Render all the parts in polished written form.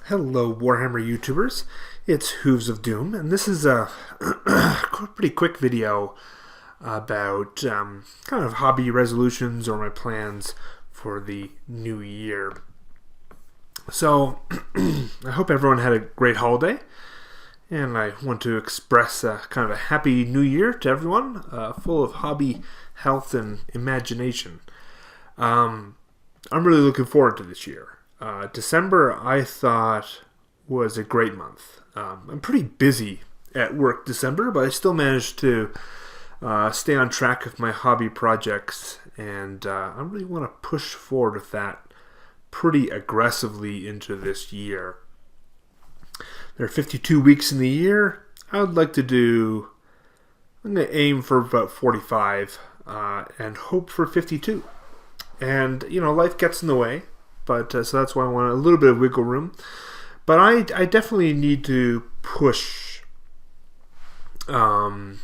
Hello, Warhammer YouTubers. It's Hooves of Doom, and this is a pretty quick video about kind of hobby resolutions or my plans for the new year. So, I hope everyone had a great holiday, and I want to express kind of a happy new year to everyone, full of hobby, health, and imagination. I'm really looking forward to this year. December, I thought, was a great month. I'm pretty busy at work December, but I still managed to stay on track with my hobby projects, and I really want to push forward with that pretty aggressively into this year. There are 52 weeks in the year. I'm going to aim for about 45 and hope for 52. And, life gets in the way. But so that's why I want a little bit of wiggle room. But I definitely need to push the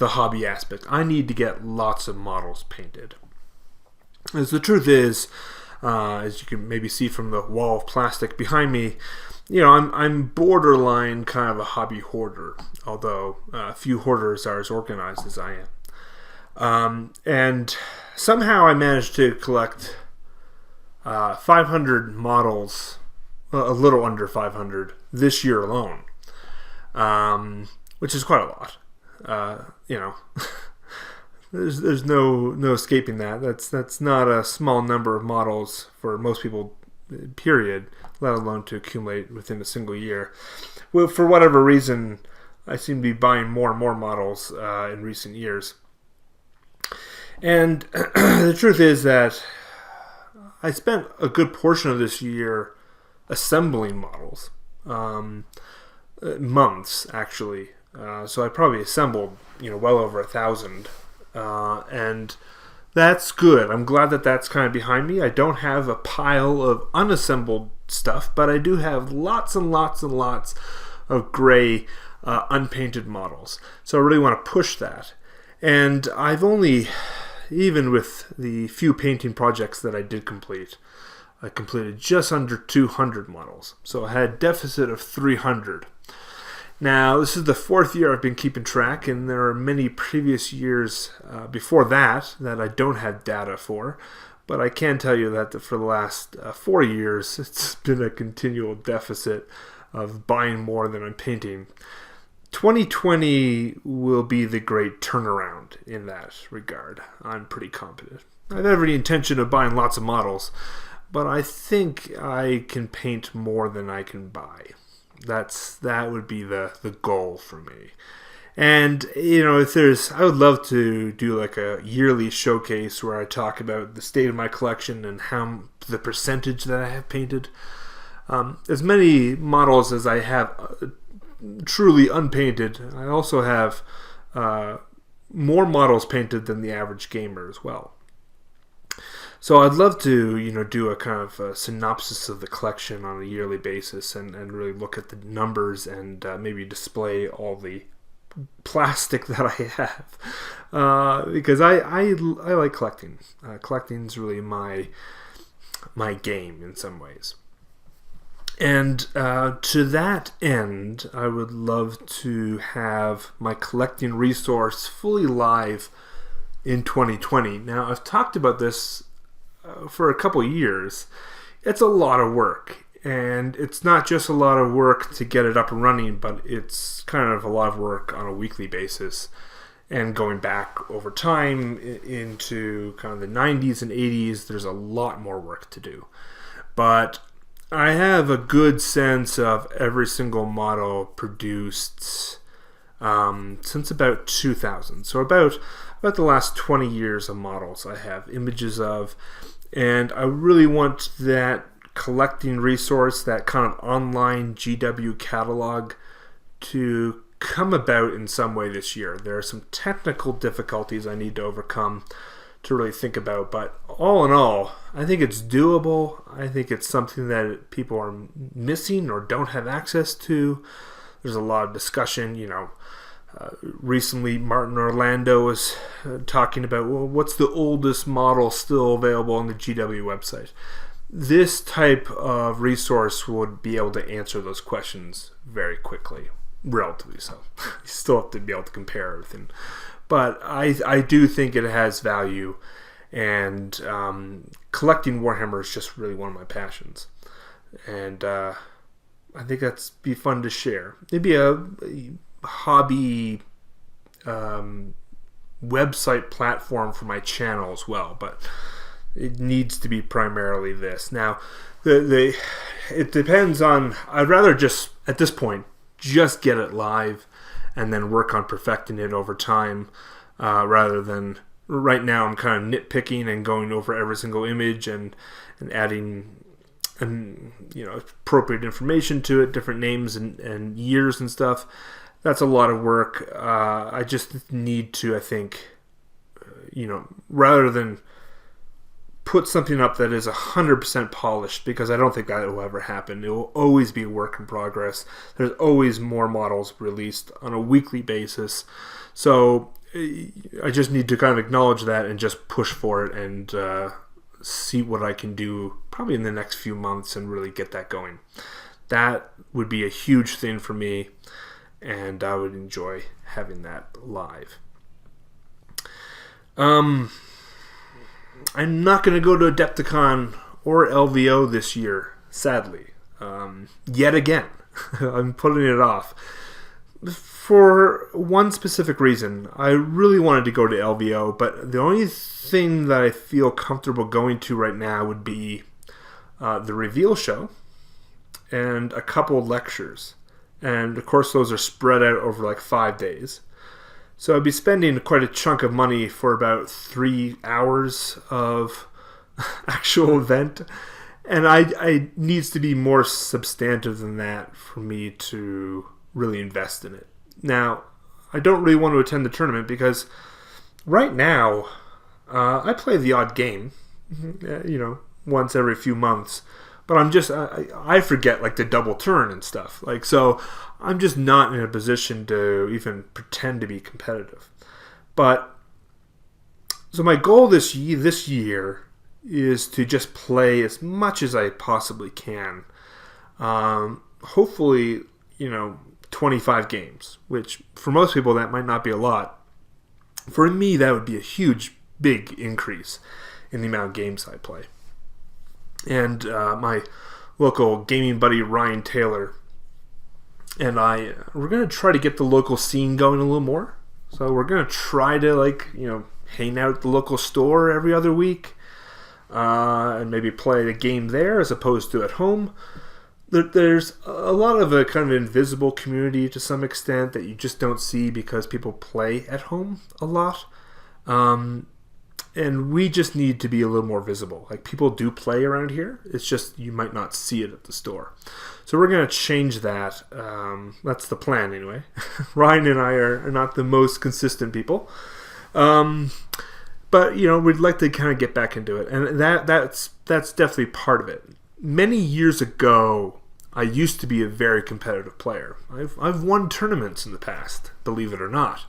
hobby aspect. I need to get lots of models painted. As the truth is, as you can maybe see from the wall of plastic behind me, I'm borderline kind of a hobby hoarder, although few hoarders are as organized as I am. And somehow I managed to collect 500 models, a little under 500 this year alone, which is quite a lot. There's no escaping that. That's not a small number of models for most people, period, let alone to accumulate within a single year. Well, for whatever reason, I seem to be buying more and more models in recent years. And the truth is that I spent a good portion of this year assembling models, months actually. So I probably assembled, well over 1,000, and that's good. I'm glad that that's kind of behind me. I don't have a pile of unassembled stuff, but I do have lots and lots and lots of gray, unpainted models. So I really want to push that, and I've only, even with the few painting projects that I did complete, I completed just under 200 models. So I had a deficit of 300. Now, this is the fourth year I've been keeping track, and there are many previous years before that I don't have data for. But I can tell you that for the last 4 years, it's been a continual deficit of buying more than I'm painting. 2020 will be the great turnaround in that regard. I'm pretty confident. I have every intention of buying lots of models, but I think I can paint more than I can buy. That would be the goal for me. And, I would love to do like a yearly showcase where I talk about the state of my collection and how the percentage that I have painted. As many models as I have truly unpainted, I also have more models painted than the average gamer as well. So I'd love to, do a kind of a synopsis of the collection on a yearly basis and really look at the numbers and maybe display all the plastic that I have, because I like collecting. Collecting is really my game in some ways. And to that end, I would love to have my collecting resource fully live in 2020. Now, I've talked about this for a couple years. It's a lot of work, and it's not just a lot of work to get it up and running, but it's kind of a lot of work on a weekly basis. And going back over time into kind of the 90s and 80s, there's a lot more work to do. But I have a good sense of every single model produced since about 2000. So about the last 20 years of models I have images of. And I really want that collecting resource, that kind of online GW catalog, to come about in some way this year. There are some technical difficulties I need to overcome to really think about, but all in all, I think it's doable. I think it's something that people are missing or don't have access to. There's a lot of discussion, recently Martin Orlando was talking about, well, what's the oldest model still available on the GW website? this type of resource would be able to answer those questions very quickly, relatively so. You still have to be able to compare everything. But I do think it has value, and collecting Warhammer is just really one of my passions. And I think that's be fun to share. Maybe a hobby website platform for my channel as well, but it needs to be primarily this. Now, it depends on. I'd rather just at this point just get it live and then work on perfecting it over time, rather than right now I'm kind of nitpicking and going over every single image and adding appropriate information to it, different names and years and stuff. That's a lot of work. I just need to, I think, rather than put something up that is 100% polished, because I don't think that will ever happen. It will always be a work in progress. There's always more models released on a weekly basis. So I just need to kind of acknowledge that and just push for it and see what I can do probably in the next few months and really get that going. That would be a huge thing for me, and I would enjoy having that live. I'm not going to go to Adepticon or LVO this year, sadly. Yet again. I'm putting it off. For one specific reason. I really wanted to go to LVO, but the only thing that I feel comfortable going to right now would be the reveal show and a couple lectures. And of course those are spread out over like 5 days. So I'd be spending quite a chunk of money for about 3 hours of actual event. And I needs to be more substantive than that for me to really invest in it. Now, I don't really want to attend the tournament because right now I play the odd game, once every few months. But I'm just, I forget like the double turn and stuff. So I'm just not in a position to even pretend to be competitive. But, so my goal this year is to just play as much as I possibly can. Hopefully, 25 games, which for most people that might not be a lot. For me, that would be a huge, big increase in the amount of games I play. And my local gaming buddy Ryan Taylor and we're going to try to get the local scene going a little more. So we're going to try to hang out at the local store every other week and maybe play a game there as opposed to at home. There's a lot of a kind of invisible community to some extent that you just don't see because people play at home a lot. And we just need to be a little more visible. People do play around here. It's just you might not see it at the store. So we're going to change that. That's the plan anyway. Ryan and I are not the most consistent people. But, we'd like to kind of get back into it. And that's definitely part of it. Many years ago, I used to be a very competitive player. I've won tournaments in the past, believe it or not.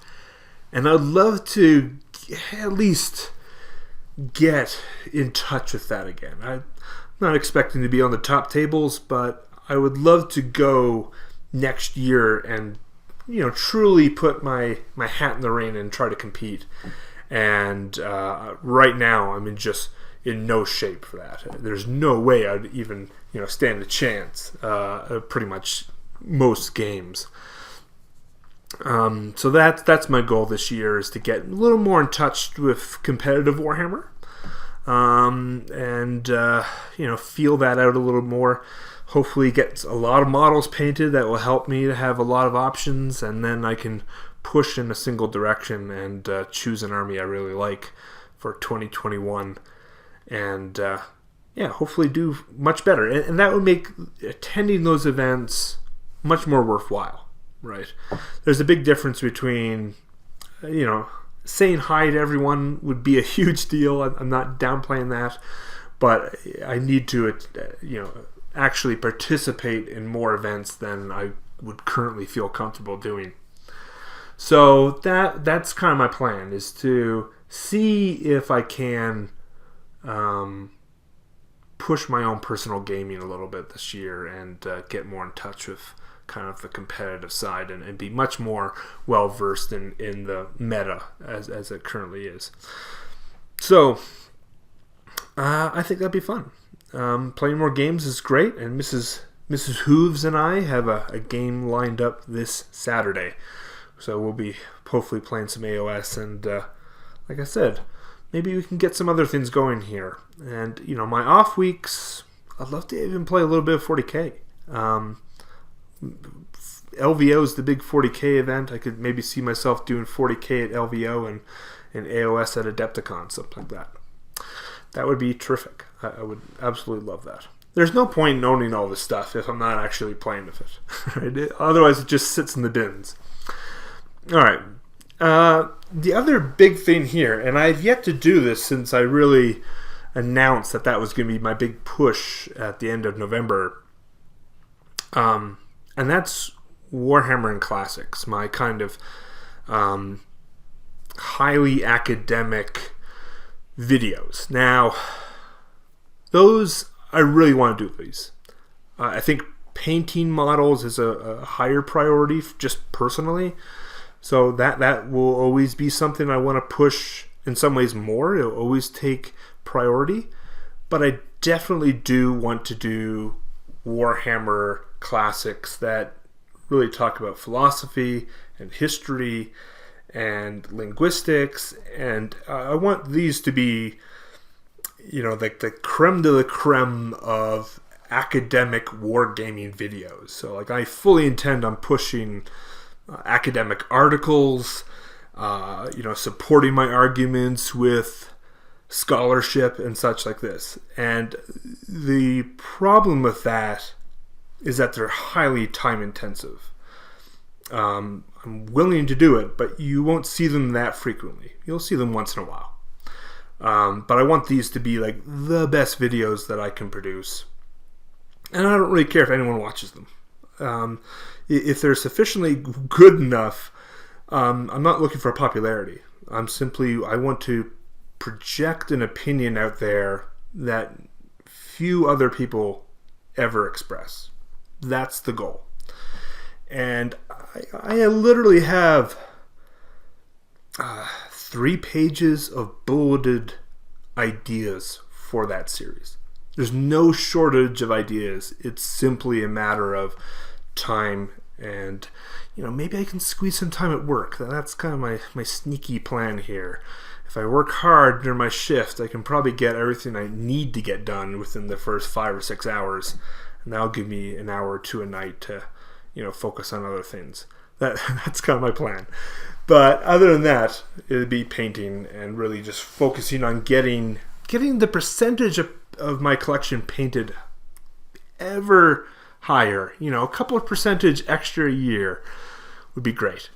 And I'd love to at least get in touch with that again. I'm not expecting to be on the top tables, but I would love to go next year and truly put my hat in the ring and try to compete. And right now I'm in no shape for that. There's no way I'd even stand a chance pretty much most games. So that's my goal this year, is to get a little more in touch with competitive Warhammer, and feel that out a little more. Hopefully get a lot of models painted that will help me to have a lot of options, and then I can push in a single direction and choose an army I really like for 2021, and hopefully do much better. And that would make attending those events much more worthwhile. Right. There's a big difference between, saying hi to everyone would be a huge deal. I'm not downplaying that, but I need to, actually participate in more events than I would currently feel comfortable doing. So that's kind of my plan, is to see if I can push my own personal gaming a little bit this year and get more in touch with kind of the competitive side and be much more well versed in the meta as it currently is. So I think that'd be fun. Playing more games is great, and Mrs. Hooves and I have a game lined up this Saturday. So we'll be hopefully playing some AOS, and like I said, maybe we can get some other things going here. And, my off weeks, I'd love to even play a little bit of 40K. LVO is the big 40K event. I could maybe see myself doing 40K at LVO and AOS at Adepticon, something like that. That would be terrific. I would absolutely love that. There's no point in owning all this stuff if I'm not actually playing with it. Right? Otherwise, it just sits in the bins. All right. The other big thing here, and I've yet to do this since I really announced that was going to be my big push at the end of November, and that's Warhammer and Classics, my kind of highly academic videos. Now, those, I really want to do these. I think painting models is a higher priority just personally. So that will always be something I want to push in some ways more. It'll always take priority. But I definitely do want to do Warhammer Classics that really talk about philosophy and history and linguistics. And I want these to be, like the creme de la creme of academic wargaming videos. So like I fully intend on pushing academic articles, supporting my arguments with scholarship and such like this. And the problem with that is that they're highly time intensive. I'm willing to do it, but you won't see them that frequently. You'll see them once in a while. But I want these to be like the best videos that I can produce. And I don't really care if anyone watches them. If they're sufficiently good enough, I'm not looking for popularity. I want to project an opinion out there that few other people ever express. That's the goal. And I literally have 3 pages of bulleted ideas for that series. There's no shortage of ideas. It's simply a matter of time, and maybe I can squeeze some time at work. That's kind of my sneaky plan here. If I work hard during my shift, I can probably get everything I need to get done within the first 5 or 6 hours, and that'll give me an hour or two a night to focus on other things. That's kind of my plan. But other than that, it'd be painting and really just focusing on getting the percentage of my collection painted ever higher. A couple of percentage extra a year would be great.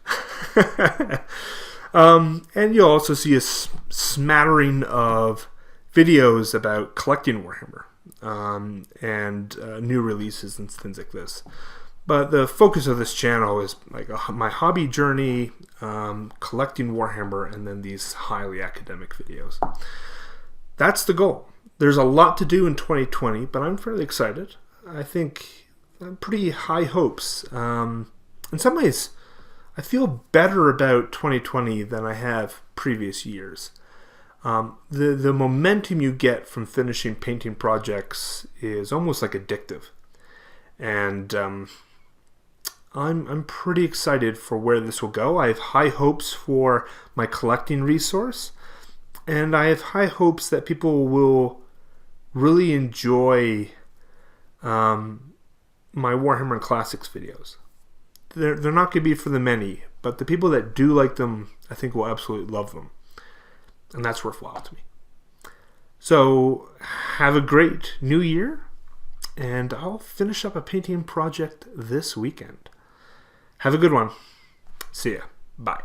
And you'll also see a smattering of videos about collecting Warhammer and new releases and things like this. But the focus of this channel is like my hobby journey, collecting Warhammer, and then these highly academic videos. That's the goal. There's a lot to do in 2020, but I'm fairly excited. I think I'm pretty high hopes. In some ways, I feel better about 2020 than I have previous years. The momentum you get from finishing painting projects is almost like addictive. And I'm pretty excited for where this will go. I have high hopes for my collecting resource, and I have high hopes that people will really enjoy my Warhammer Classics videos. They're not going to be for the many, but the people that do like them, I think, will absolutely love them. And that's worthwhile to me. So, have a great new year, and I'll finish up a painting project this weekend. Have a good one. See ya. Bye.